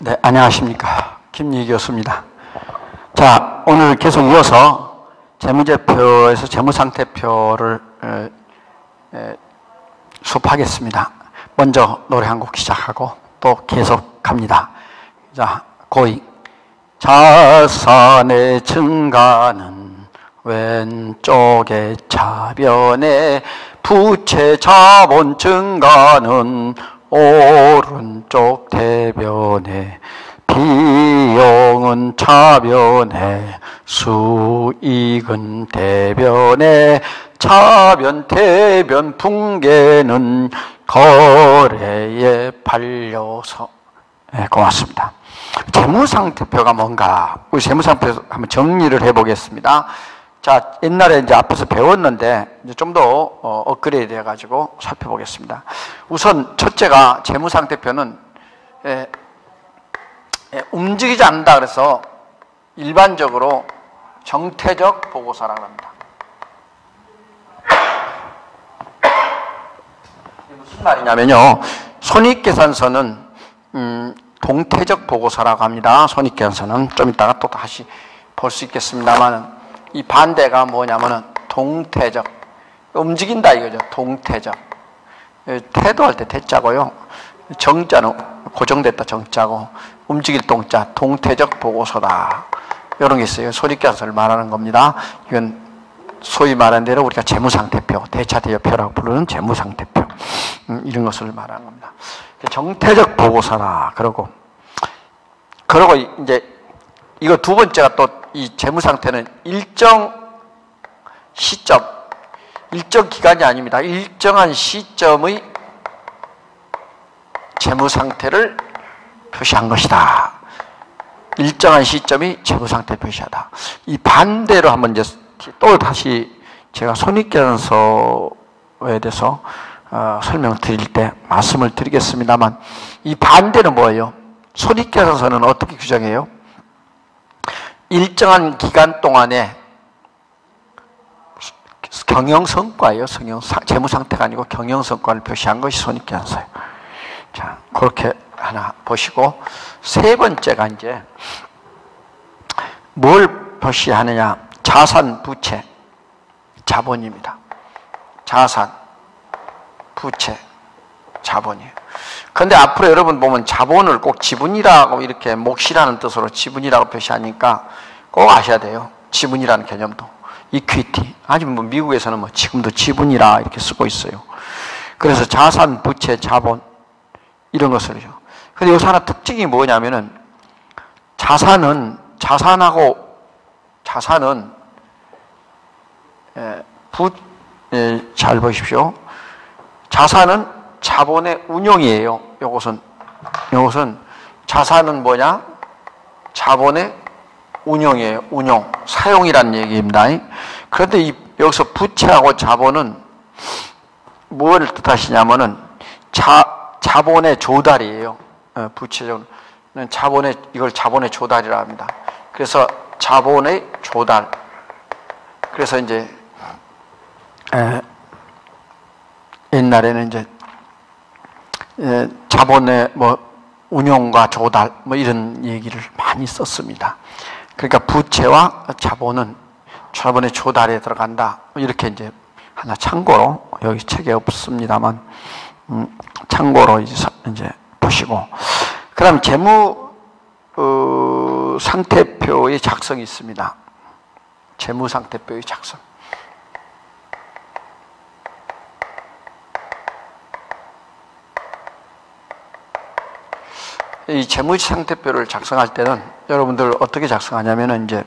네, 안녕하십니까. 김유희 교수입니다. 자, 오늘 계속 이어서 재무제표에서 재무상태표를 수업하겠습니다. 먼저 노래 한 곡 시작하고 또 계속 갑니다. 자, 고잉. 자산의 증가는 왼쪽의 차변에, 부채 자본 증가는 오른쪽 대변에, 비용은 차변에, 수익은 대변에, 차변 대변 붕괴는 거래에 팔려서. 네, 고맙습니다. 재무상태표가 뭔가, 우리 재무상태표 한번 정리를 해보겠습니다. 자, 옛날에 이제 앞에서 배웠는데 이제 좀 더 업그레이드 해가지고 살펴보겠습니다. 우선 첫째가 재무상태표는 움직이지 않는다 그래서 일반적으로 정태적 보고서라고 합니다. 무슨 말이냐면요, 손익계산서는 동태적 보고서라고 합니다. 손익계산서는 좀 이따가 또 다시 볼 수 있겠습니다만, 이 반대가 뭐냐면은 동태적, 움직인다 이거죠. 동태적. 태도할 때 태자고요, 정자는 고정됐다 정자고, 움직일 동자, 동태적 보고서다, 이런 게 있어요. 손익계산서를 말하는 겁니다. 이건 소위 말하는 대로 우리가 재무상태표, 대차대여표라고 부르는 재무상태표, 이런 것을 말하는 겁니다. 정태적 보고서라 그러고 이제 이거 두 번째가 또, 이 재무상태는 일정 시점, 일정 기간이 아닙니다. 일정한 시점의 재무상태를 표시한 것이다. 일정한 시점이 재무상태 표시하다. 이 반대로 한번 이제 또 다시 제가 손익계산서에 대해서 설명을 드릴 때 말씀을 드리겠습니다만, 이 반대는 뭐예요? 손익계산서는 어떻게 규정해요? 일정한 기간 동안에 경영성과예요. 재무상태가 아니고 경영성과를 표시한 것이 손익계산서예요. 자, 그렇게 하나 보시고, 세 번째가 이제 뭘 표시하느냐? 자산, 부채, 자본입니다. 자산, 부채, 자본이에요. 그런데 앞으로 여러분 보면 자본을 꼭 지분이라고, 이렇게 몫이라는 뜻으로 지분이라고 표시하니까 꼭 아셔야 돼요. 지분이라는 개념도. 이퀴티. 아니면 뭐 미국에서는 뭐 지금도 지분이라 이렇게 쓰고 있어요. 그래서 자산, 부채, 자본, 이런 것을요. 근데 여기서 하나 특징이 뭐냐면은, 자산은 잘 보십시오. 자산은 자본의 운용이에요. 요것은 자산은 뭐냐? 자본의 운용이에요. 운용, 사용이란 얘기입니다. 그런데 여기서 부채하고 자본은 뭘 뜻하시냐면은 자본의 조달이에요. 부채는 이걸 자본의 조달이라 합니다. 그래서 자본의 조달. 그래서 이제 옛날에는 이제 자본의 뭐 운용과 조달 뭐 이런 얘기를 많이 썼습니다. 그러니까 부채와 자본은 자본의 조달에 들어간다, 이렇게 이제 하나 참고로, 여기 책에 없습니다만 참고로 이제 보시고, 그다음 재무 상태표의 작성이 있습니다. 재무 상태표의 작성. 이 재무상태표를 작성할 때는 여러분들 어떻게 작성하냐면은, 이제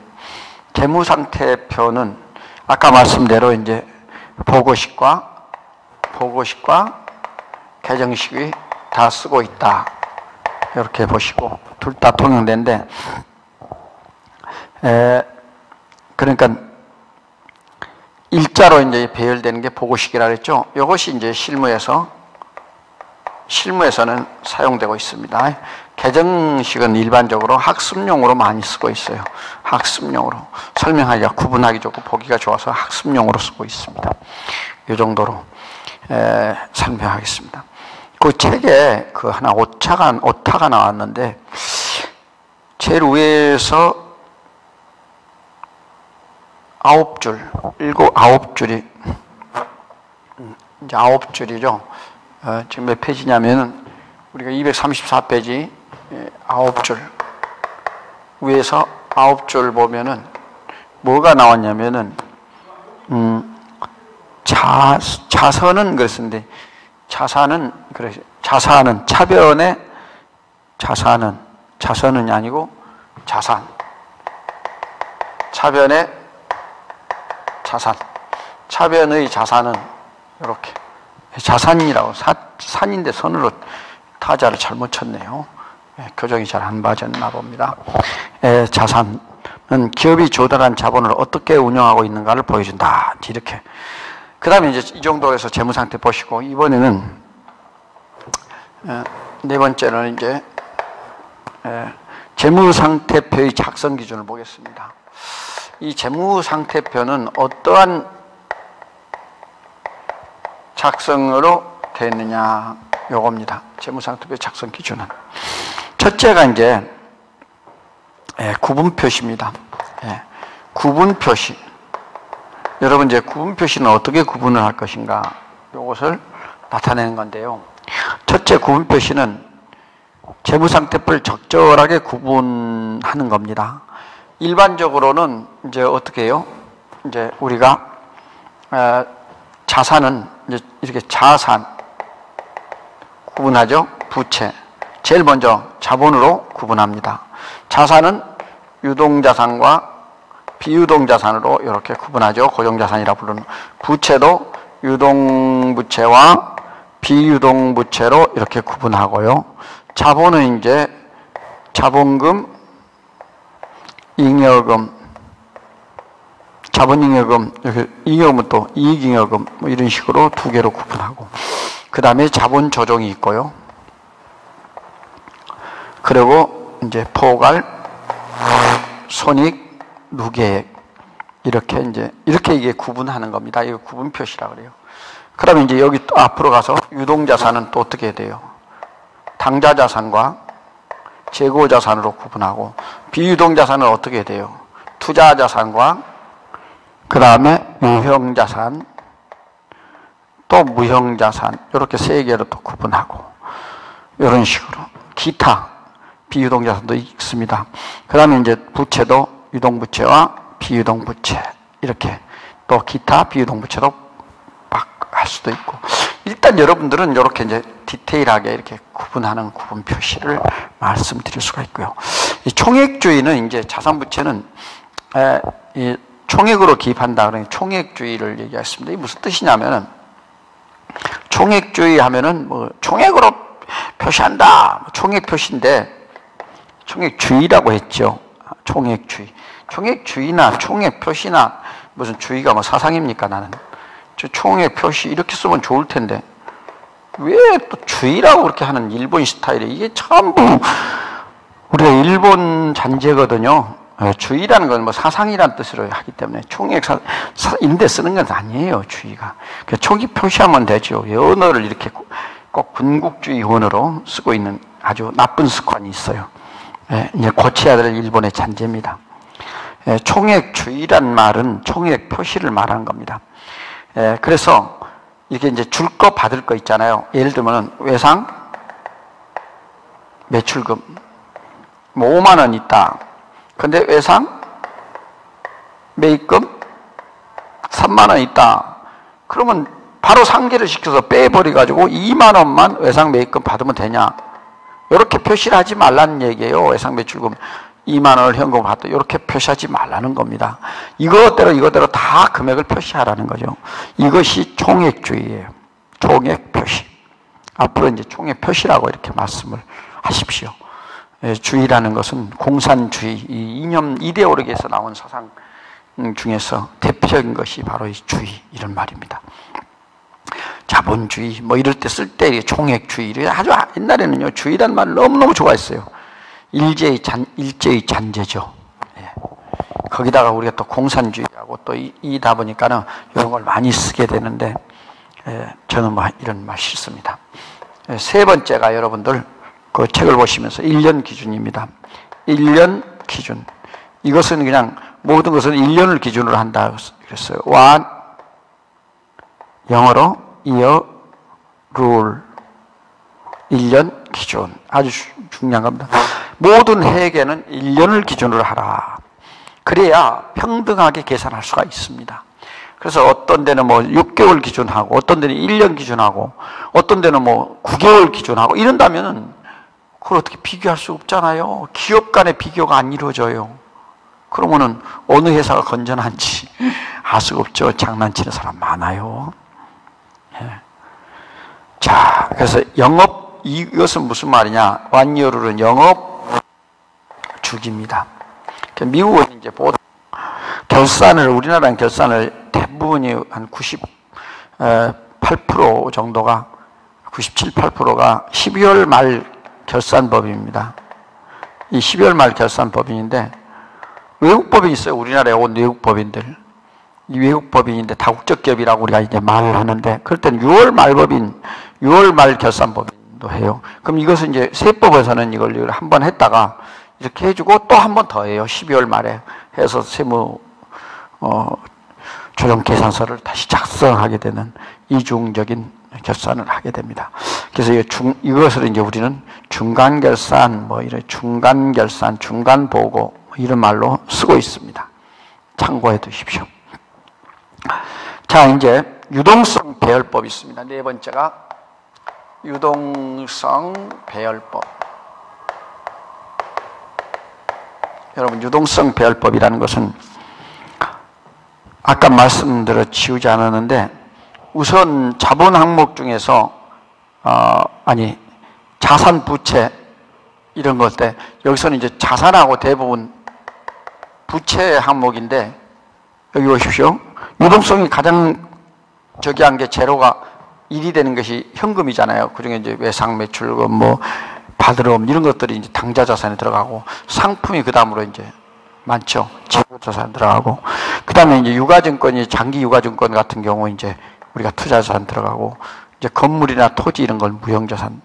재무상태표는 아까 말씀대로 이제 보고식과 계정식이 다 쓰고 있다, 이렇게 보시고, 둘 다 통용된데, 그러니까 일자로 이제 배열되는 게 보고식이라 그랬죠. 이것이 이제 실무에서는 사용되고 있습니다. 계정식은 일반적으로 학습용으로 많이 쓰고 있어요. 학습용으로. 설명하기가 구분하기 좋고 보기가 좋아서 학습용으로 쓰고 있습니다. 이 정도로 설명하겠습니다. 그 책에 그 하나 오타가 나왔는데, 제일 위에서 9줄, 9줄이, 이제 9줄이죠. 지금 몇 페이지냐면은, 우리가 234페이지 9줄. 위에서 9줄 보면은, 뭐가 나왔냐면은, 자선은 그랬는데, 자산은, 차변의 자선은 아니고, 자산. 차변의 자산. 차변의 자산은 이렇게 자산이라고 산인데 선으로 타자를 잘못 쳤네요. 교정이 잘 안 맞았나 봅니다. 자산은 기업이 조달한 자본을 어떻게 운영하고 있는가를 보여준다. 이렇게. 그 다음에 이제 이 정도로 해서 재무상태 보시고, 이번에는 네 번째는 이제 재무상태표의 작성 기준을 보겠습니다. 이 재무상태표는 어떠한 작성으로 되어 있느냐, 요겁니다. 재무상태표 작성 기준은. 첫째가 이제 구분표시입니다. 구분표시. 여러분, 이제 구분표시는 어떻게 구분을 할 것인가, 요것을 나타내는 건데요. 첫째 구분표시는 재무상태표를 적절하게 구분하는 겁니다. 일반적으로는 이제 어떻게 해요? 이제 우리가 자산은 이제 이렇게 자산 구분하죠. 부채. 제일 먼저 자본으로 구분합니다. 자산은 유동자산과 비유동자산으로 이렇게 구분하죠. 고정자산이라 부르는. 부채도 유동부채와 비유동부채로 이렇게 구분하고요. 자본은 이제 자본금, 잉여금, 자본잉여금, 이렇게 잉여금은 또 이익잉여금, 뭐 이런 식으로 두 개로 구분하고, 그 다음에 자본조정이 있고요. 그리고 이제 포괄, 손익, 누계액, 이렇게 이게 구분하는 겁니다. 이거 구분 표시라 그래요. 그러면 이제 여기 또 앞으로 가서 유동자산은 또 어떻게 돼요? 당좌자산과 재고자산으로 구분하고, 비유동자산은 어떻게 돼요? 투자자산과 그 다음에 유형자산, 또 무형자산, 이렇게 세 개로 또 구분하고, 이런 식으로. 기타 비유동자산도 있습니다. 그 다음에 이제 부채도 유동부채와 비유동부채, 이렇게 또 기타 비유동부채도 막 할 수도 있고. 일단 여러분들은 이렇게 이제 디테일하게 이렇게 구분하는 구분 표시를 말씀드릴 수가 있고요. 이 총액주의는 이제 자산부채는 이 총액으로 기입한다 그러니 총액주의를 얘기했습니다. 이게 무슨 뜻이냐면은, 총액주의 하면은 뭐 총액으로 표시한다, 총액 표시인데 총액주의라고 했죠. 총액주의. 총액주의나 총액 표시나 무슨 주의가 뭐 사상입니까? 나는 저 총액 표시 이렇게 쓰면 좋을 텐데 왜 또 주의라고 그렇게 하는 일본 스타일이, 이게 전부 우리가 일본 잔재거든요. 주의라는 건 뭐 사상이라는 뜻으로 하기 때문에 총액인데 쓰는 건 아니에요. 주의가. 총기 표시하면 되죠. 언어를 이렇게 꼭 군국주의 언어로 쓰고 있는 아주 나쁜 습관이 있어요. 이제 고쳐야 될 일본의 잔재입니다. 총액주의란 말은 총액 표시를 말하는 겁니다. 그래서 이렇게 이제 줄 거 받을 거 있잖아요. 예를 들면 외상, 매출금, 뭐 5만 원 있다. 근데 외상, 매입금 3만 원 있다. 그러면 바로 상계를 시켜서 빼버려가지고 2만 원만 외상, 매입금 받으면 되냐? 이렇게 표시를 하지 말라는 얘기예요. 외상, 매출금 2만 원을 현금으로 받다, 이렇게 표시하지 말라는 겁니다. 이것대로 다 금액을 표시하라는 거죠. 이것이 총액주의예요. 총액 표시. 앞으로 이제 총액 표시라고 이렇게 말씀을 하십시오. 주의라는 것은 공산주의, 이 이념 이데올로기에서 나온 사상 중에서 대표적인 것이 바로 이 주의, 이런 말입니다. 자본주의 뭐 이럴 때 쓸 때 총액주의, 아주 옛날에는요 주의라는 말을 너무너무 좋아했어요. 일제의 잔재죠. 거기다가 우리가 또 공산주의하고 또 이다 보니까는 이런 걸 많이 쓰게 되는데, 저는 뭐 이런 말 싫습니다. 세 번째가 여러분들 그 책을 보시면서 1년 기준입니다. 1년 기준. 이것은 그냥 모든 것은 1년을 기준으로 한다 그랬어요. 영어로 year rule. 1년 기준. 아주 중요한 겁니다. 모든 회계는 1년을 기준으로 하라. 그래야 평등하게 계산할 수가 있습니다. 그래서 어떤 데는 뭐 6개월 기준하고 어떤 데는 1년 기준하고 어떤 데는 뭐 9개월 기준하고 이런다면은 그걸 어떻게 비교할 수 없잖아요. 기업 간의 비교가 안 이루어져요. 그러면은 어느 회사가 건전한지 알 수가 없죠. 장난치는 사람 많아요. 예. 자, 그래서 이것은 무슨 말이냐? 완이어룰은 영업 주기입니다. 미국은 이제 보통 우리나라는 결산을 대부분이 한 98% 정도가 97, 8%가 12월 말 결산법인입니다. 이 12월 말 결산법인인데 외국법인이 있어요. 우리나라에 온 외국법인들. 이 외국법인인데 다국적 기업이라고 우리가 이제 말을 하는데 그럴 때는 6월 말 결산법인도 해요. 그럼 이것은 이제 세법에서는 이걸 한번 했다가 이렇게 해주고 또 한 번 더 해요. 12월 말에 해서 세무 조정 계산서를 다시 작성하게 되는 이중적인 결산을 하게 됩니다. 그래서 이것을 이제 우리는 중간 결산, 이런 중간 결산, 중간 보고 이런 말로 쓰고 있습니다. 참고해 두십시오. 자, 이제 유동성 배열법이 있습니다. 네 번째가 유동성 배열법. 여러분, 유동성 배열법이라는 것은 아까 말씀드려 지우지 않았는데 우선 자본 항목 중에서 자산 부채 이런 것 때 여기서는 이제 자산하고 대부분 부채 항목인데 여기 보십시오. 유동성이 가장 저기한 게 제로가 1이 되는 것이 현금이잖아요. 그중에 이제 외상 매출금 받으럼 이런 것들이 이제 당좌 자산에 들어가고 상품이 그 다음으로 이제 많죠. 재고 자산 들어가고 그 다음에 이제 유가증권이 장기 유가증권 같은 경우 이제 우리가 투자 자산 들어가고 이제 건물이나 토지 이런 걸 무형자산,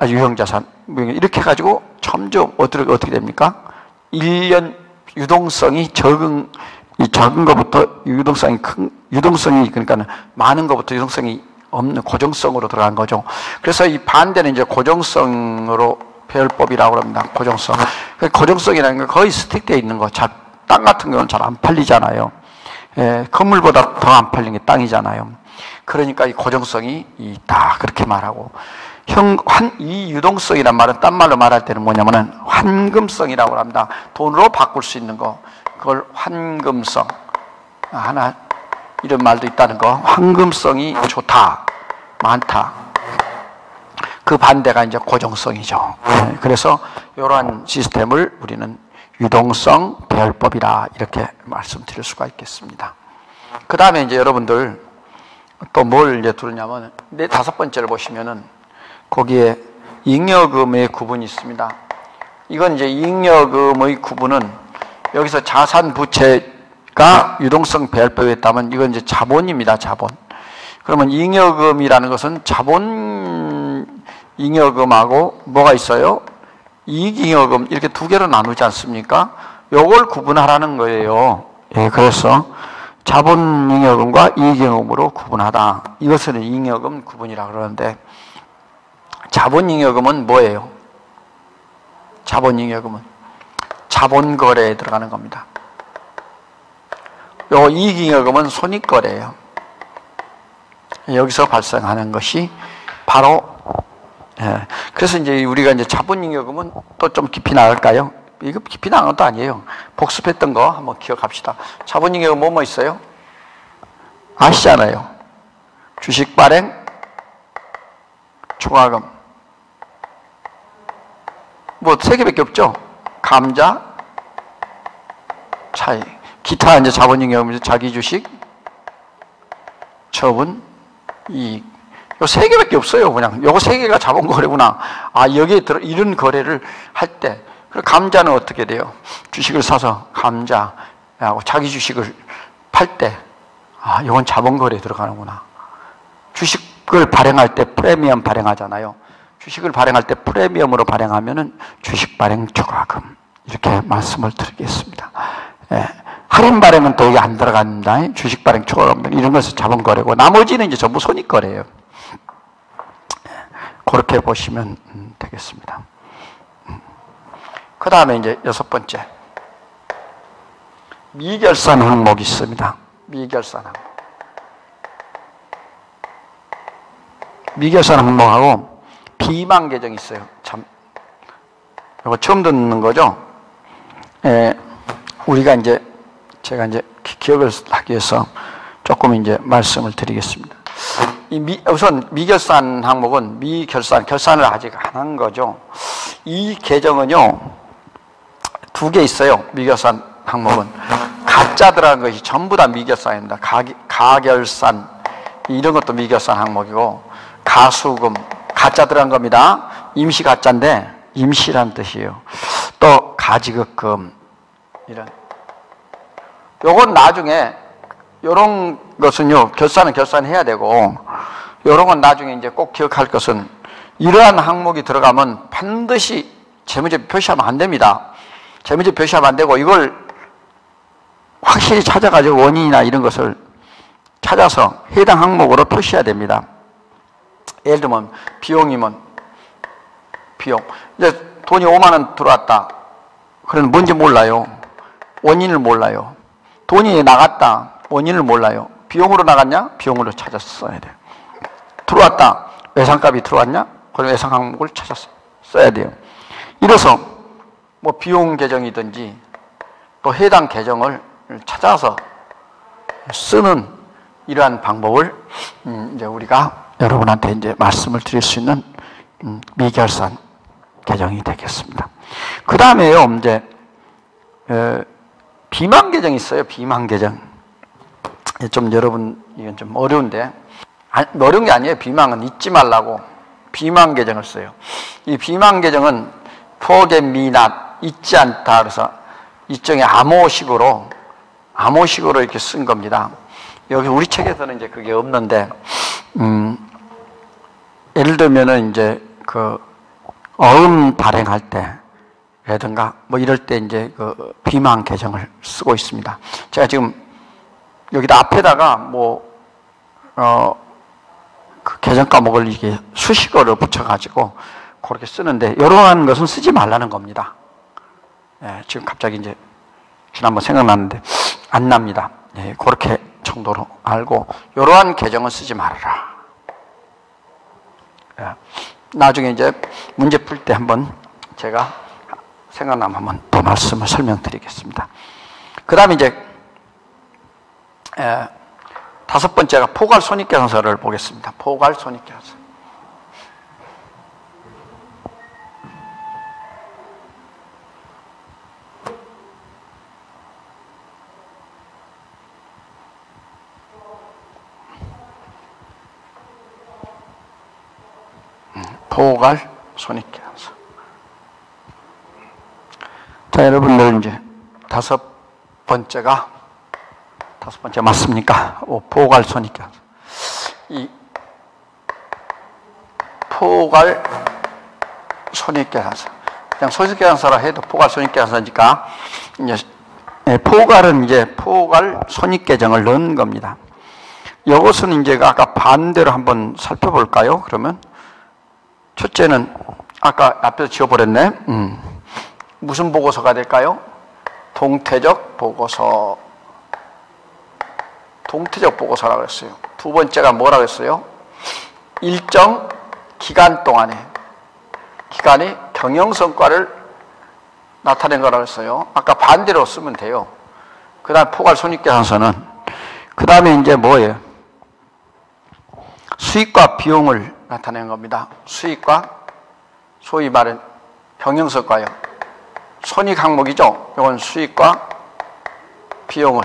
유형자산 이렇게 해가지고 점점 어떻게 됩니까? 1년 유동성이 적은 것부터 유동성이 그러니까 많은 것부터 유동성이 없는 고정성으로 들어간 거죠. 그래서 이 반대는 이제 고정성으로 배열법이라고 합니다. 고정성. 고정성이라는 건 거의 스틱되어 있는 거. 땅 같은 경우는 잘 안 팔리잖아요. 건물보다 더 안 팔리는 게 땅이잖아요. 그러니까 이 고정성이 있다. 그렇게 말하고. 이 유동성이란 말은 딴 말로 말할 때는 뭐냐면은 환금성이라고 합니다. 돈으로 바꿀 수 있는 거. 그걸 환금성. 이런 말도 있다는 거. 황금성이 좋다. 많다. 그 반대가 이제 고정성이죠. 그래서 이러한 시스템을 우리는 유동성 배열법이라 이렇게 말씀드릴 수가 있겠습니다. 그 다음에 이제 여러분들 또 뭘 이제 들으냐면 다섯 번째를 보시면은 거기에 잉여금의 구분이 있습니다. 이건 이제 잉여금의 구분은 여기서 자산 부채가 유동성 배열법에 따르면 이건 이제 자본입니다. 자본. 그러면 잉여금이라는 것은 자본 잉여금하고 뭐가 있어요? 이익잉여금 이렇게 두 개로 나누지 않습니까? 요걸 구분하라는 거예요. 그래서 자본잉여금과 이익잉여금으로 구분하다. 이것은 잉여금 구분이라고 그러는데 자본잉여금은 뭐예요? 자본잉여금은 자본거래에 들어가는 겁니다. 요 이익잉여금은 손익거래예요. 여기서 발생하는 것이 바로 그래서 이제 우리가 이제 자본잉여금은 또 좀 깊이 나갈까요? 이거 깊이 나간 것도 아니에요. 복습했던 거 한번 기억합시다. 자본잉여금 뭐 있어요? 아시잖아요. 주식 발행, 초과금. 세 개밖에 없죠? 감자, 차익. 기타 이제 자본잉여금은 자기 주식, 처분, 이익. 요 세 개밖에 없어요. 그냥 요거 세 개가 자본거래구나. 여기에 이런 거래를 할 때, 그리고 감자는 어떻게 돼요? 주식을 사서 감자하고 자기 주식을 팔 때, 이건 자본거래에 들어가는구나. 주식을 발행할 때 프리미엄 발행하잖아요. 주식을 발행할 때 프리미엄으로 발행하면은 주식 발행 초과금 이렇게 말씀을 드리겠습니다. 예. 할인 발행은 또 여기 안 들어갑니다. 주식 발행 초과금액 이런 것은 자본 거래고 나머지는 이제 전부 손익 거래예요. 그렇게 보시면 되겠습니다. 그 다음에 이제 6번째 미결산 항목이 있습니다. 미결산 항목. 미결산 항목하고 비만 계정이 있어요. 참 이거 처음 듣는 거죠. 우리가 이제 제가 이제 기억을 하기 위해서 조금 이제 말씀을 드리겠습니다. 우선 미결산 항목은 결산을 아직 안 한 거죠. 이 계정은요, 2개 있어요. 미결산 항목은. 가짜 들어간 것이 전부 다 미결산입니다. 가결산, 이런 것도 미결산 항목이고, 가수금, 가짜 들어간 겁니다. 임시 가짜인데, 임시란 뜻이에요. 또, 가지급금, 이런. 요건 나중에, 요런 것은요, 결산은 결산해야 되고, 요런 건 나중에 이제 꼭 기억할 것은, 이러한 항목이 들어가면 반드시 재무제표 표시하면 안 됩니다. 재무제표 표시하면 안 되고, 이걸 확실히 찾아가지고 원인이나 이런 것을 찾아서 해당 항목으로 표시해야 됩니다. 예를 들면, 비용이면, 비용. 이제 돈이 5만 원 들어왔다. 그럼 뭔지 몰라요. 원인을 몰라요. 돈이 나갔다. 원인을 몰라요. 비용으로 나갔냐? 비용으로 찾아서 써야 돼요. 들어왔다. 외상값이 들어왔냐? 그럼 외상 항목을 찾아서 써야 돼요. 이래서 뭐 비용 계정이든지 또 해당 계정을 찾아서 쓰는 이러한 방법을 이제 우리가 여러분한테 이제 말씀을 드릴 수 있는 미결산 계정이 되겠습니다. 그 다음에요, 이제 비만 계정이 있어요. 비만 계정. 좀 여러분 이건 좀 어려운데 어려운 게 아니에요. 비만은 잊지 말라고 비만 계정을 써요. 이 비만 계정은 forget me not, 잊지 않다. 그래서 일종의 암호식으로 이렇게 쓴 겁니다. 여기 우리 책에서는 이제 그게 없는데 예를 들면은 이제 그 어음 발행할 때라든가 뭐 이럴 때 이제 그 비만 계정을 쓰고 있습니다. 제가 지금 여기다 앞에다가 그 계정 과목을 이게 수식어를 붙여가지고 그렇게 쓰는데 이러한 것은 쓰지 말라는 겁니다. 예, 지금 갑자기 이제 지난번 생각났는데 안 납니다. 예, 그렇게 정도로 알고 이러한 계정은 쓰지 말아라. 예, 나중에 이제 문제 풀 때 한번 제가 생각나면 한번 더 말씀을 설명드리겠습니다. 그 다음에 이제 5번째가 포괄 손익계산서를 보겠습니다. 포괄 손익계산서. 포괄 손익계산서. 자, 여러분들 이제 5번째 맞습니까? 포괄 손익계산서. 이 포괄 손익계산서. 그냥 손익계산서라 해도 포괄 손익계산서니까 이제 포괄은 이제 포괄 손익계정을 넣은 겁니다. 이것은 이제 아까 반대로 한번 살펴볼까요? 그러면 첫째는 아까 앞에서 지워버렸네. 무슨 보고서가 될까요? 동태적 보고서. 동태적 보고서라고 했어요. 2번째가 뭐라고 했어요? 일정 기간 동안에 기간이 경영성과를 나타낸 거라고 했어요. 아까 반대로 쓰면 돼요. 그 다음 포괄 손익계산서는 그 다음에 이제 뭐예요? 수익과 비용을 나타낸 겁니다. 수익과 소위 말하는 경영성과요. 손익 항목이죠. 이건 수익과 비용을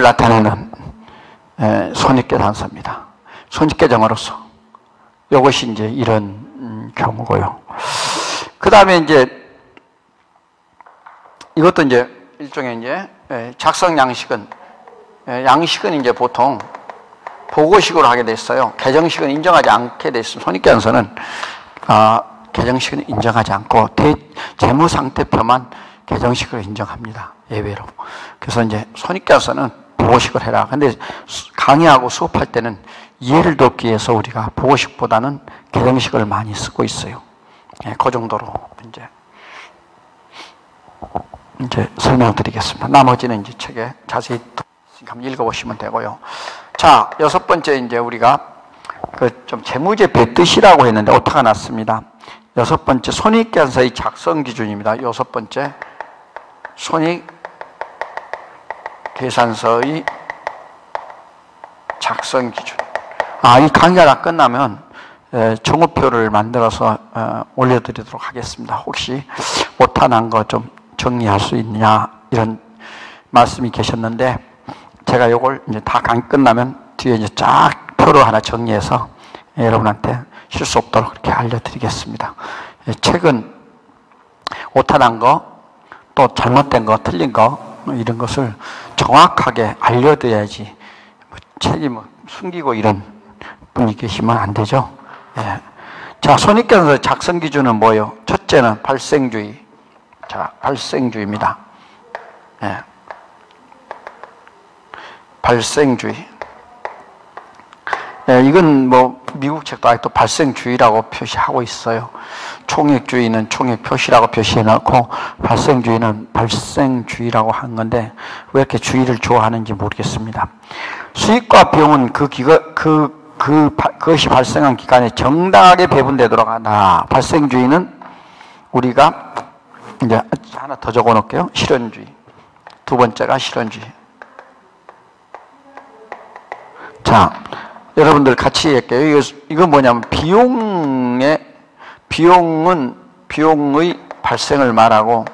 나타내는 손익계산서입니다. 손익계정으로서 이것이 이제 이런 경우고요. 그 다음에 이제 이것도 이제 일종의 이제 작성 양식은 이제 보통 보고식으로 하게 됐어요. 계정식은 인정하지 않게 됐습니다. 손익계산서는 계정식은 인정하지 않고 재무상태표만 개정식으로 인정합니다. 예외로. 그래서 이제 손익계산서는 보고식을 해라. 근데 강의하고 수업할 때는 이해를 돕기 위해서 우리가 보고식보다는 개정식을 많이 쓰고 있어요. 예, 그 정도로 이제 설명을 드리겠습니다. 나머지는 이제 책에 자세히 한번 읽어보시면 되고요. 자, 6번째 이제 우리가 그 좀 재무제표의 뜻이라고 했는데 오타가 났습니다. 6번째 손익계산서의 작성 기준입니다. 6번째 손익계산서의 작성 기준. 이 강의가 다 끝나면 정오표를 만들어서 올려드리도록 하겠습니다. 혹시 오타 난 거 좀 정리할 수 있느냐 이런 말씀이 계셨는데 제가 이걸 이제 다 강의 끝나면 뒤에 이제 쫙 표로 하나 정리해서 여러분한테 실수 없도록 그렇게 알려드리겠습니다. 책은 오타 난 거, 또 잘못된 거, 틀린 거 이런 것을 정확하게 알려드려야지 책이 숨기고 이런 분이 계시면 안 되죠. 예. 자, 손익계산서 작성 기준은 뭐예요? 첫째는 발생주의. 자, 발생주의입니다. 예. 발생주의. 예, 이건 뭐 미국 책도 아직도 발생주의라고 표시하고 있어요. 총액주의는 총액 표시라고 표시해 놓고 발생주의는 발생주의라고 하는 건데 왜 이렇게 주의를 좋아하는지 모르겠습니다. 수익과 비용은 그것이 발생한 기간에 정당하게 배분되도록 한다. 발생주의는 우리가 이제 하나 더 적어 놓을게요. 실현주의. 두 번째가 실현주의. 자, 여러분들 같이 할게요. 이건 뭐냐면 비용의 발생을 말하고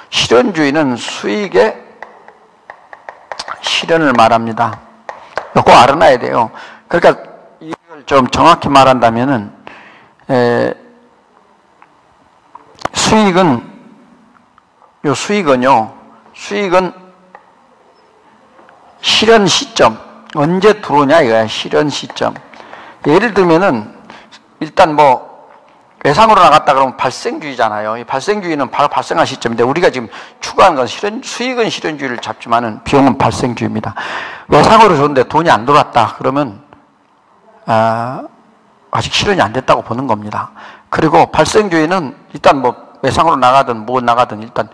실현주의는 수익의 실현을 말합니다. 꼭 알아놔야 돼요. 그러니까 이걸 좀 정확히 말한다면은 수익은 실현 시점 언제 들어오냐 이거야. 실현 시점. 예를 들면은 일단 뭐 외상으로 나갔다 그러면 발생주의잖아요. 이 발생주의는 바로 발생한 시점인데 우리가 지금 추구하는 건 수익은 실현주의를 잡지만은 비용은 발생주의입니다. 외상으로 줬는데 돈이 안 들어왔다 그러면 아직 실현이 안 됐다고 보는 겁니다. 그리고 발생주의는 일단 뭐 외상으로 나가든 뭐 나가든 일단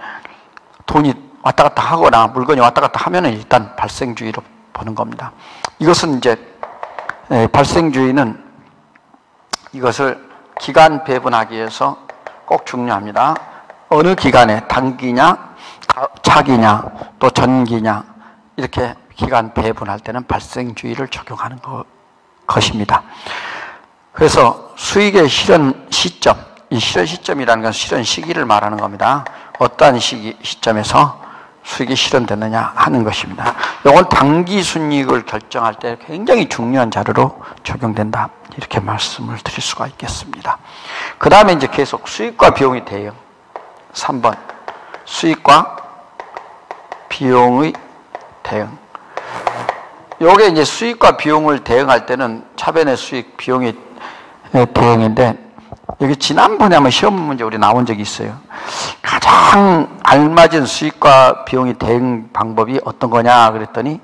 돈이 왔다 갔다 하거나 물건이 왔다 갔다 하면은 일단 발생주의로 보는 겁니다. 이것은 이제 발생주의는 이것을 기간 배분하기 위해서 꼭 중요합니다. 어느 기간에 단기냐, 차기냐, 또 전기냐 이렇게 기간 배분할 때는 발생주의를 적용하는 것입니다. 그래서 수익의 실현 시점, 이 실현 시점이라는 건 실현 시기를 말하는 겁니다. 어떠한 시점에서 수익이 실현되느냐 하는 것입니다. 이건 단기 순이익을 결정할 때 굉장히 중요한 자료로 적용된다. 이렇게 말씀을 드릴 수가 있겠습니다. 그 다음에 이제 계속 수익과 비용의 대응. 3번. 수익과 비용의 대응. 요게 이제 수익과 비용을 대응할 때는 차변의 수익, 비용의 대응인데 여기 지난번에 한번 시험 문제 우리 나온 적이 있어요. 가장 알맞은 수익과 비용의 대응 방법이 어떤 거냐 그랬더니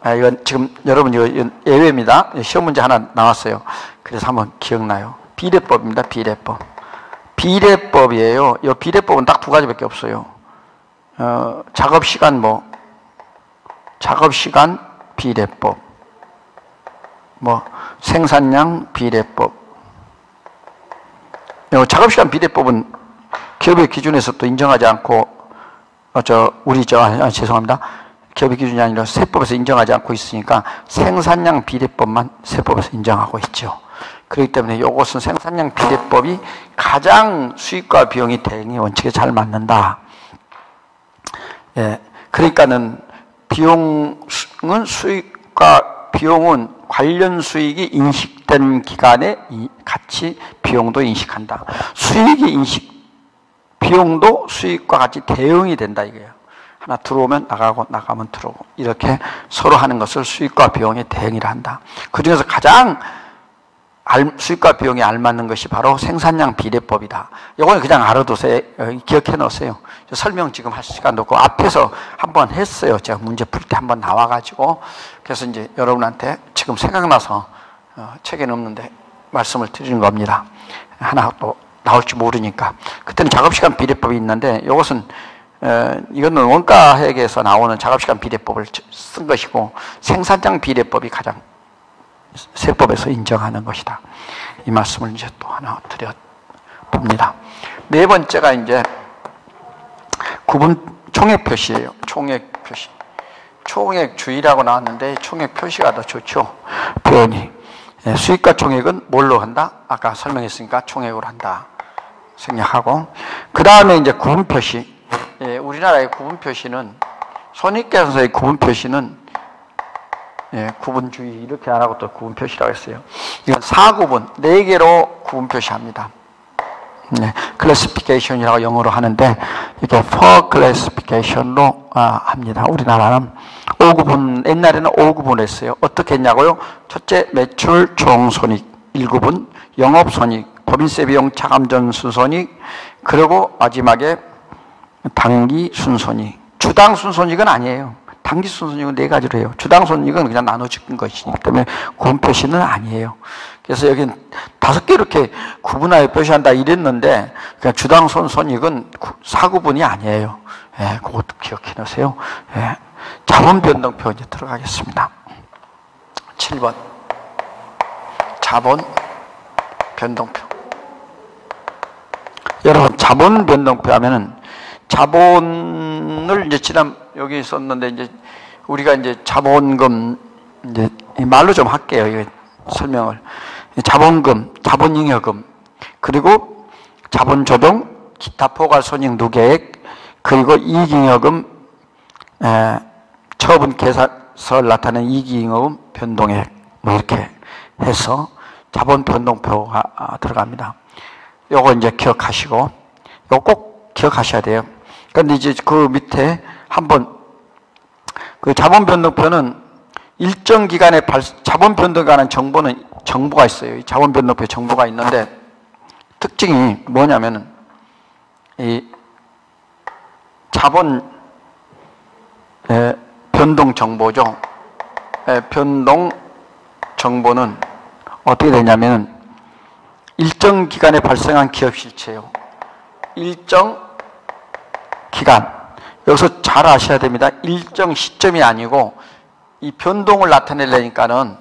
이건 지금 여러분 이거 예외입니다. 시험 문제 하나 나왔어요. 그래서 한번 기억나요. 비례법입니다. 비례법. 비례법이에요. 이 비례법은 딱 두 가지밖에 없어요. 작업시간 비례법, 생산량 비례법. 작업시간 비례법은 기업의 기준에서 또 인정하지 않고, 죄송합니다. 기업의 기준이 아니라 세법에서 인정하지 않고 있으니까 생산량 비례법만 세법에서 인정하고 있죠. 그렇기 때문에 이것은 생산량 비례법이 가장 수익과 비용이 대응이 원칙에 잘 맞는다. 예. 그러니까는 비용은 관련 수익이 인식된 기간에 같이 비용도 인식한다. 비용도 수익과 같이 대응이 된다 이거예요. 하나 들어오면 나가고 나가면 들어오고 이렇게 서로 하는 것을 수익과 비용의 대응이라 한다. 그 중에서 가장 수익과 비용에 알맞는 것이 바로 생산량 비례법이다. 이거는 그냥 알아두세요. 기억해 놓으세요. 설명 지금 할 시간도 없고 앞에서 한번 했어요. 제가 문제 풀 때 한번 나와가지고. 그래서 이제 여러분한테 지금 생각나서 책에는 없는데 말씀을 드리는 겁니다. 하나 또 나올지 모르니까. 그때는 작업시간 비례법이 있는데 이것은 이거는 원가회계에서 나오는 작업시간 비례법을 쓴 것이고 생산량 비례법이 가장 세법에서 인정하는 것이다. 이 말씀을 이제 또 하나 드려 봅니다. 네 번째가 이제 구분 총액 표시예요. 총액 표시. 총액 주의라고 나왔는데 총액 표시가 더 좋죠. 표현이. 수익과 총액은 뭘로 한다? 아까 설명했으니까 총액으로 한다. 생략하고. 그 다음에 이제 구분 표시. 우리나라의 구분 표시는 손익계산서의 구분 표시는 구분주의 이렇게 안 하고 또 구분 표시라고 했어요. 이건 4구분, 4개로 구분 표시합니다. 클래시피케이션이라고 영어로 하는데 이렇게 per classification로 합니다. 우리나라는 5구분, 옛날에는 5구분 했어요. 어떻게 했냐고요? 첫째, 매출 총손익 1구분, 영업손익, 법인세 비용 차감전 순손익, 그리고 마지막에 당기 순손익. 주당 순손익은 아니에요. 당기 순손익은 4가지로 해요. 주당 손익은 그냥 나눠주는 것이기 때문에 구분 표시는 아니에요. 그래서 여기 5개 이렇게 구분하여 표시한다 이랬는데 그냥 주당 손익은 4구분이 아니에요. 그것도 기억해 놓으세요. 자본 변동표 이제 들어가겠습니다. 7번. 자본 변동표. 여러분, 자본 변동표 하면은 자본을 이제 여기 있었는데 이제 우리가 이제 자본금 이제 말로 좀 할게요. 이거 설명을. 자본금, 자본잉여금, 그리고 자본조정, 기타 포괄손익 누계액, 그리고 이익잉여금, 처분 계산서를 나타내는 이익잉여금 변동액, 뭐 이렇게 해서 자본 변동표가 들어갑니다. 요거 이제 기억하시고, 요거 꼭 기억하셔야 돼요. 그런데 이제 그 밑에 한번 그 자본 변동표는 일정 기간에 자본 변동에 관한 정보가 있어요. 이 자본 변동표에 정보가 있는데 특징이 뭐냐면은 이 자본 변동 정보죠. 변동 정보는 어떻게 되냐면은 일정 기간에 발생한 기업 실체요. 일정 기간. 여기서 잘 아셔야 됩니다. 일정 시점이 아니고 이 변동을 나타내려니까는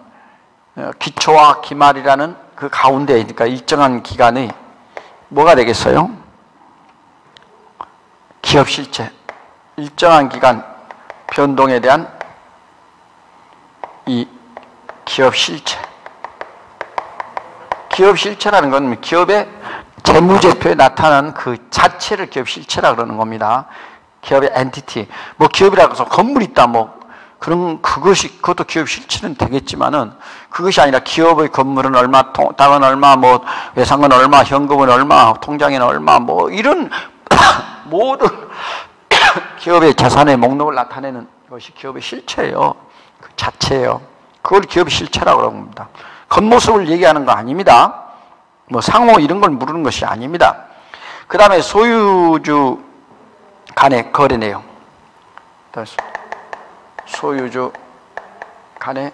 기초와 기말이라는 그 가운데에 있으니까 일정한 기간의 뭐가 되겠어요? 기업 실체. 일정한 기간 변동에 대한 이 기업 실체. 기업 실체라는 건 기업의 재무제표에 나타나는 그 자체를 기업 실체라 그러는 겁니다. 기업의 엔티티. 뭐 기업이라고 해서 건물이 있다 뭐 그것도 기업 실체는 되겠지만은 그것이 아니라 기업의 건물은 얼마, 땅은 얼마, 뭐 외상은 얼마, 현금은 얼마, 통장에는 얼마, 뭐 이런 모든 기업의 자산의 목록을 나타내는 것이 기업의 실체예요. 그 자체예요. 그걸 기업의 실체라고 그러는 겁니다. 겉모습을 얘기하는 거 아닙니다. 뭐 상호 이런 걸 물으는 것이 아닙니다. 그 다음에 소유주 간의 거래 내용. 소유주 간의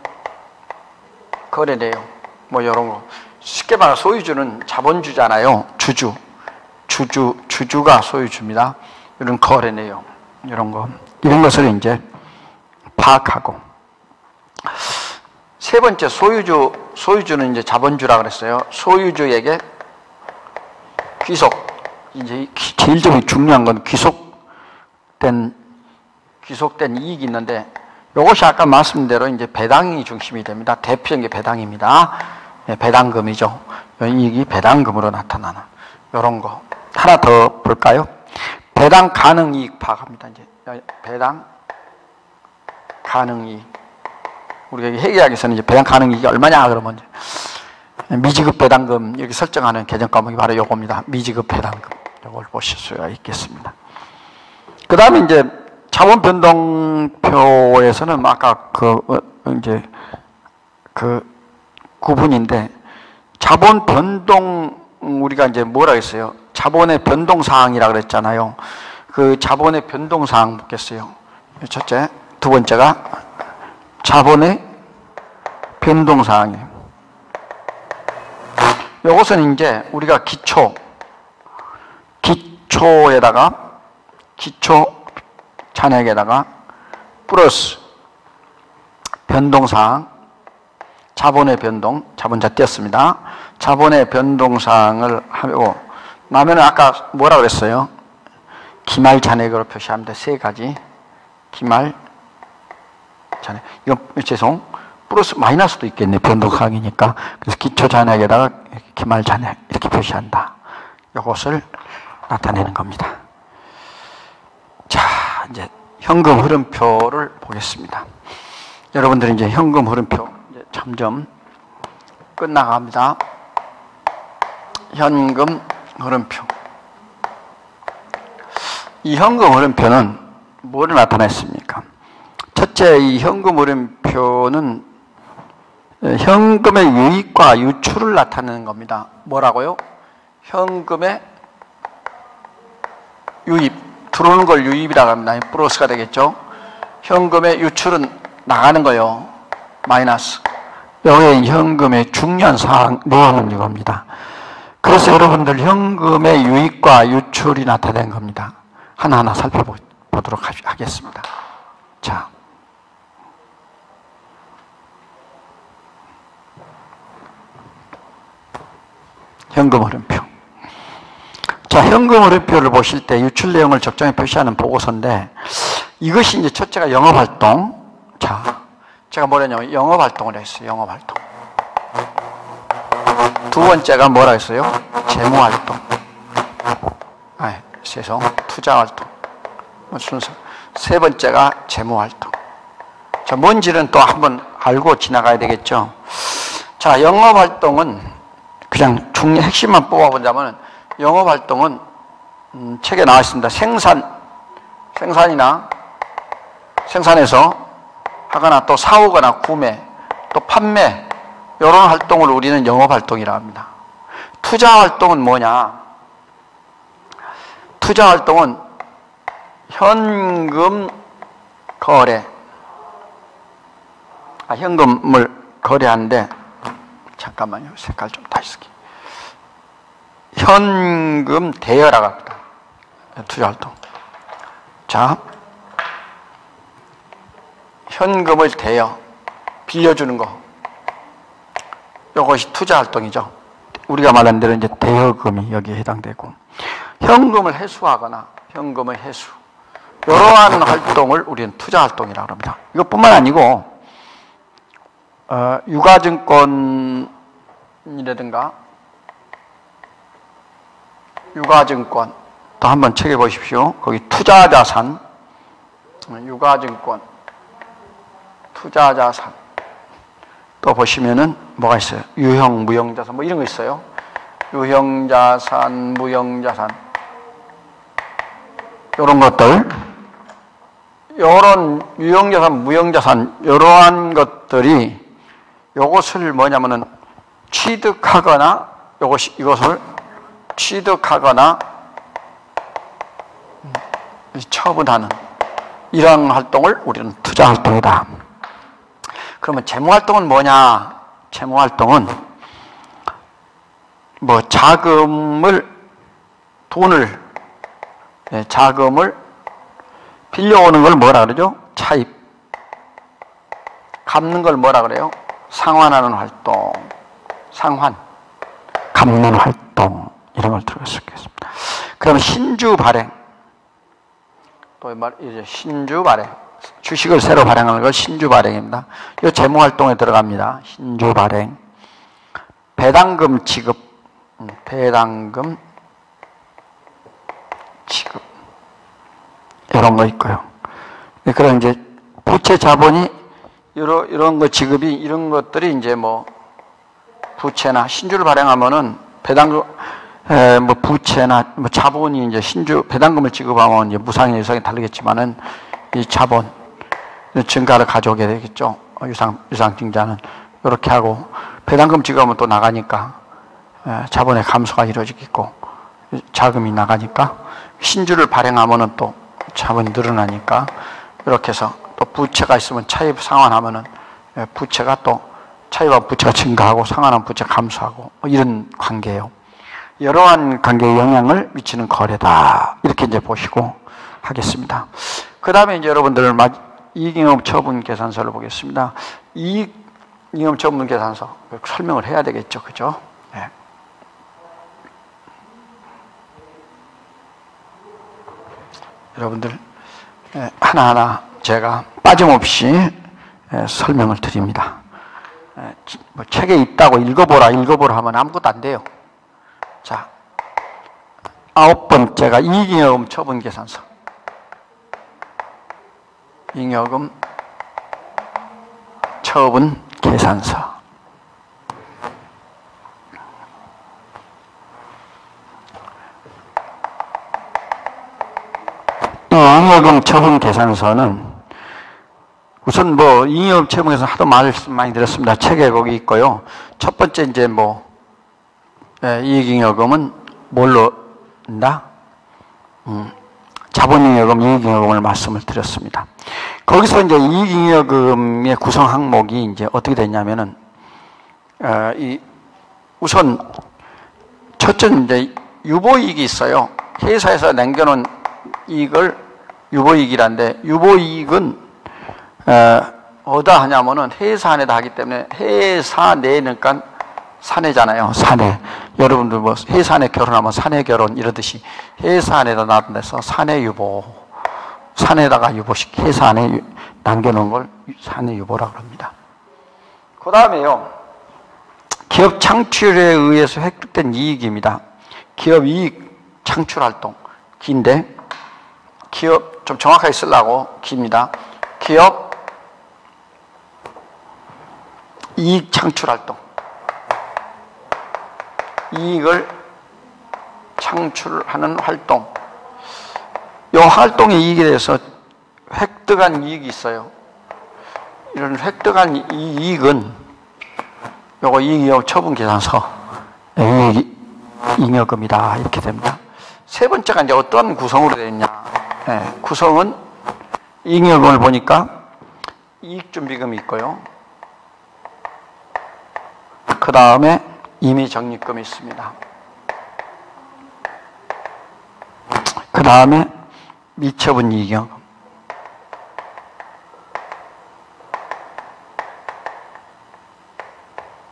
거래 내용. 뭐 이런 거. 쉽게 말하면 소유주는 자본주잖아요. 주주가 소유주입니다. 이런 거래 내용. 이런 거. 이런 것을 이제 파악하고. 세 번째, 소유주는 이제 자본주라고 그랬어요. 소유주에게 이제 제일 중요한 건 귀속된 이익이 있는데, 이것이 아까 말씀드린 대로 이제 배당이 중심이 됩니다. 대표적인 게 배당입니다. 배당금이죠. 이익이 배당금으로 나타나는 이런 거. 하나 더 볼까요? 배당 가능 이익 파악합니다. 이제 배당 가능 이익. 우리가 회계학에서는 이제 배당 가능 이익이 얼마냐 그러면 이제 미지급 배당금 여기 설정하는 개정 과목이 바로 요겁니다. 미지급 배당금. 이걸 보실 수가 있겠습니다. 그 다음에 이제 자본 변동표에서는 아까 이제 그 구분인데 자본 변동, 우리가 이제 뭐라 했어요? 자본의 변동 사항이라 그랬잖아요. 그 자본의 변동 사항 묻겠어요. 첫째, 두 번째가 자본의 변동 사항이에요. 이것은 이제 우리가 기초에다가 기초 잔액에다가 플러스 변동사항, 자본의 변동, 자본자 띄었습니다. 자본의 변동사항을 하고 나면 아까 뭐라 그랬어요? 기말 잔액으로 표시하면 돼. 세 가지. 기말 잔액. 이거 죄송. 플러스 마이너스도 있겠네. 변동사항이니까. 그래서 기초 잔액에다가 기말 잔액 이렇게 표시한다. 이것을 나타내는 겁니다. 자, 이제 현금 흐름표를 보겠습니다. 여러분들이 이제 현금 흐름표 이제 점점 끝나갑니다. 현금 흐름표. 이 현금 흐름표는 뭐를 나타냈습니까? 첫째, 이 현금 흐름표는 현금의 유입과 유출을 나타내는 겁니다. 뭐라고요? 현금의 유입, 들어오는 걸 유입이라고 합니다. 플러스가 되겠죠. 현금의 유출은 나가는 거요. 마이너스. 여기에 현금의 중요한 사항, 내용은 이겁니다. 그래서 여러분들 현금의 유입과 유출이 나타낸 겁니다. 하나하나 살펴보도록 하겠습니다. 자. 현금 흐름표. 자, 현금 흐름표를 보실 때 유출 내용을 적정히 표시하는 보고서인데 이것이 이제 첫째가 영업활동. 자, 제가 뭐랬냐면 영업활동을 했어요. 영업활동. 두 번째가 뭐라 했어요? 재무활동. 죄송. 투자활동. 순서. 세 번째가 재무활동. 자, 뭔지는 또 한번 알고 지나가야 되겠죠. 자, 영업활동은 그냥 핵심만 뽑아보자면 영업활동은 책에 나와 있습니다. 생산해서 하거나 또 사오거나 구매, 또 판매 이런 활동을 우리는 영업활동이라고 합니다. 투자활동은 뭐냐? 투자활동은 현금 거래, 현금을 거래하는데 잠깐만요. 색깔 좀 다시 쓸게요. 현금 대여라고 합니다. 투자활동. 자, 현금을 대여, 빌려주는 거. 이것이 투자활동이죠. 우리가 말한 대로 이제 대여금이 여기에 해당되고. 현금을 회수하거나 현금의 회수. 이러한 활동을 우리는 투자활동이라고 합니다. 이것뿐만 아니고, 유가증권이라든가, 유가증권 또 한번 책에 보십시오. 거기 투자자산, 유가증권, 투자자산 또 보시면은 뭐가 있어요? 유형, 무형자산 뭐 이런 거 있어요. 유형자산, 무형자산 이런 것들, 이런 유형자산, 무형자산 이러한 것들이 이것을 뭐냐면은 취득하거나 이것을 취득하거나 처분하는 이런 활동을 우리는 투자활동이다. 그러면 재무활동은 뭐냐? 재무활동은 뭐 자금을 빌려오는 걸 뭐라 그러죠? 차입. 갚는 걸 뭐라 그래요? 상환하는 활동. 상환. 갚는 활동. 이런 걸 들어갈 수 있겠습니다. 그럼 신주 발행. 또 이제 신주 발행. 주식을 새로 발행하는 걸 신주 발행입니다. 이 재무 활동에 들어갑니다. 신주 발행. 배당금 지급. 배당금 지급. 이런 거 있고요. 그럼 이제 부채 자본이 이런 거 지급이 이런 것들이 이제 뭐 부채나 신주를 발행하면은 배당금 뭐 부채나 뭐 자본이 이제 배당금을 지급하면 이제 무상의 유상이 다르겠지만은 이 자본 증가를 가져오게 되겠죠. 유상증자는 이렇게 하고 배당금 지급하면 또 나가니까 자본의 감소가 이루어지겠고 자금이 나가니까 신주를 발행하면은 또 자본이 늘어나니까 이렇게 해서 또 부채가 있으면 차입 상환하면은 부채가 또 차입한 부채가 증가하고 상환한 부채가 감소하고 이런 관계예요. 여러한 관계에 영향을 미치는 거래다. 이렇게 이제 보시고 하겠습니다. 그 다음에 이제 여러분들 이익잉여 처분 계산서를 보겠습니다. 이익잉여 처분 계산서 설명을 해야 되겠죠, 그죠? 네. 여러분들 하나하나 제가 빠짐없이 설명을 드립니다. 뭐 책에 있다고 읽어보라 하면 아무것도 안 돼요. 자, 9번째가 이익잉여금 처분 계산서. 잉여금 처분 계산서. 잉여금 처분 계산서는 우선 뭐 잉여금 처분 계산서 하도 말씀 많이 드렸습니다. 책에 거기 있고요. 첫 번째 이제 이익잉여금은 뭘로 한다? 자본잉여금, 이익잉여금을 말씀을 드렸습니다. 거기서 이제 이익잉여금의 구성 항목이 이제 어떻게 됐냐면은 우선 첫째 이제 유보이익이 있어요. 회사에서 남겨놓은 이익을 유보이익이란데 유보이익은 어디다 하냐면은 회사 안에다 하기 때문에 회사 내니까 사내잖아요. 사내. 여러분들 뭐 회사 안에 결혼하면 사내 결혼 이러듯이 회사 안에다 놔둔데서 사내 유보. 사내에다가 유보식 회사 안에 남겨놓은 걸 사내 유보라고 합니다. 그 다음에요. 기업 창출에 의해서 획득된 이익입니다. 기업 이익 창출 활동. 긴데 기업 좀 정확하게 쓰려고 깁니다. 기업 이익 창출 활동. 이익을 창출하는 활동. 이 활동의 이익에 대해서 획득한 이익이 있어요. 이런 획득한 이 이익은 요거 이익잉여 처분 계산서 잉여금이다 이렇게 됩니다. 세 번째가 이제 어떤 구성으로 되어 있냐. 구성은 잉여금을 보니까 이익준비금이 있고요. 그 다음에 임의적립금이 있습니다. 그 다음에 미처분 이익잉여금.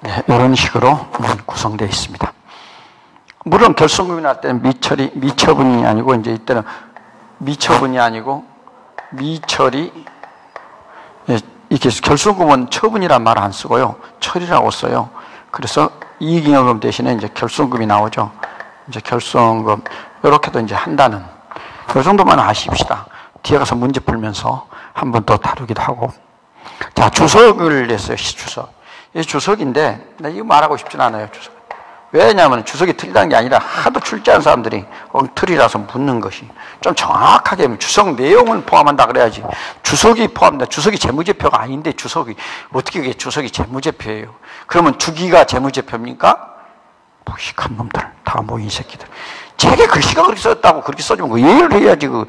네, 이런 식으로 구성되어 있습니다. 물론 결손금이 날 때는 미처분이 아니고 이제 이때는 미처분이 아니고 미처리. 이렇게 결손금은 처분이란 말 안 쓰고요. 처리라고 써요. 그래서 이익잉여금 대신에 이제 결손금이 나오죠. 이제 결손금 이렇게도 이제 한다는 이 정도만 아십시다. 뒤에 가서 문제 풀면서 한 번 더 다루기도 하고. 자, 주석을 냈어요. 시주석. 이 주석인데 나 이거 말하고 싶진 않아요. 주석. 왜냐하면 주석이 틀리다는 게 아니라 하도 출제한 사람들이 엉터리라서 묻는 것이 좀 정확하게 주석 내용을 포함한다 그래야지. 주석이 포함된다. 주석이 재무제표가 아닌데 주석이 어떻게 그게 주석이 재무제표예요? 그러면 주기가 재무제표입니까? 무식한 놈들 다 모인 새끼들. 책에 글씨가 그렇게 썼다고 그렇게 써주면 그 이해를 해야지. 그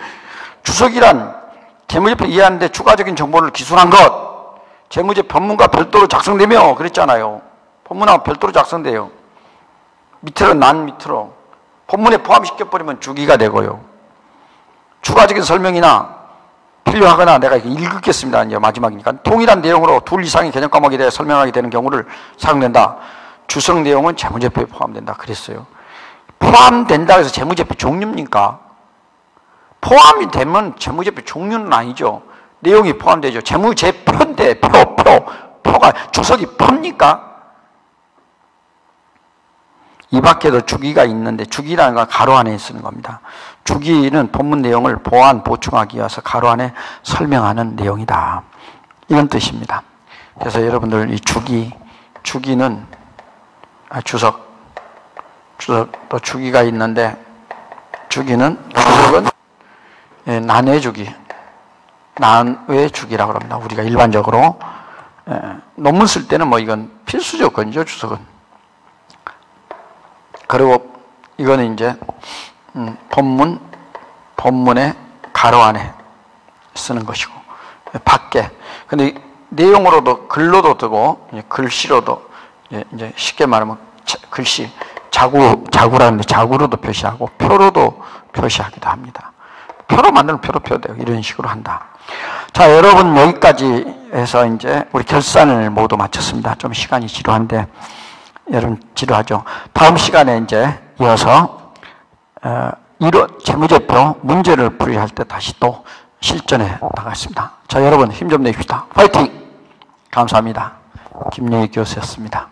주석이란 재무제표 이해하는데 추가적인 정보를 기술한 것. 재무제 법문과 별도로 작성되며 그랬잖아요. 법문하고 별도로 작성돼요. 밑으로 난 밑으로 본문에 포함시켜버리면 주기가 되고요. 추가적인 설명이나 필요하거나 내가 읽겠습니다. 이제 마지막이니까 동일한 내용으로 둘 이상의 개념 과목에 대해 설명하게 되는 경우를 사용된다. 주석 내용은 재무제표에 포함된다 그랬어요. 포함된다 해서 재무제표 종류입니까? 포함이 되면 재무제표 종류는 아니죠. 내용이 포함되죠. 재무제표인데 표가 주석이 표입니까? 이 밖에도 주기가 있는데 주기라는 건 가로 안에 쓰는 겁니다. 주기는 본문 내용을 보충하기 위해서 가로 안에 설명하는 내용이다. 이런 뜻입니다. 그래서 여러분들 이 주기는 주석도 주기가 있는데 주석은 난외 주기라고 합니다. 우리가 일반적으로 논문 쓸 때는 뭐 이건 필수 조건이죠. 주석은 그리고 이거는 이제 본문의 가로 안에 쓰는 것이고, 밖에. 근데 내용으로도 글로도 뜨고 글씨로도, 이제 쉽게 말하면 글씨 자구라는데 자구로도 표시하고 표로도 표시하기도 합니다. 표로 만들면 표로 표돼요. 이런 식으로 한다. 자, 여러분 여기까지 해서 이제 우리 결산을 모두 마쳤습니다. 좀 시간이 지루한데 여러분 지루하죠. 다음 시간에 이제 이어서 재무제표 문제를 풀이할 때 다시 또 실전에 나가겠습니다. 자, 여러분 힘 좀 내십시다. 파이팅! 감사합니다. 김영희 교수였습니다.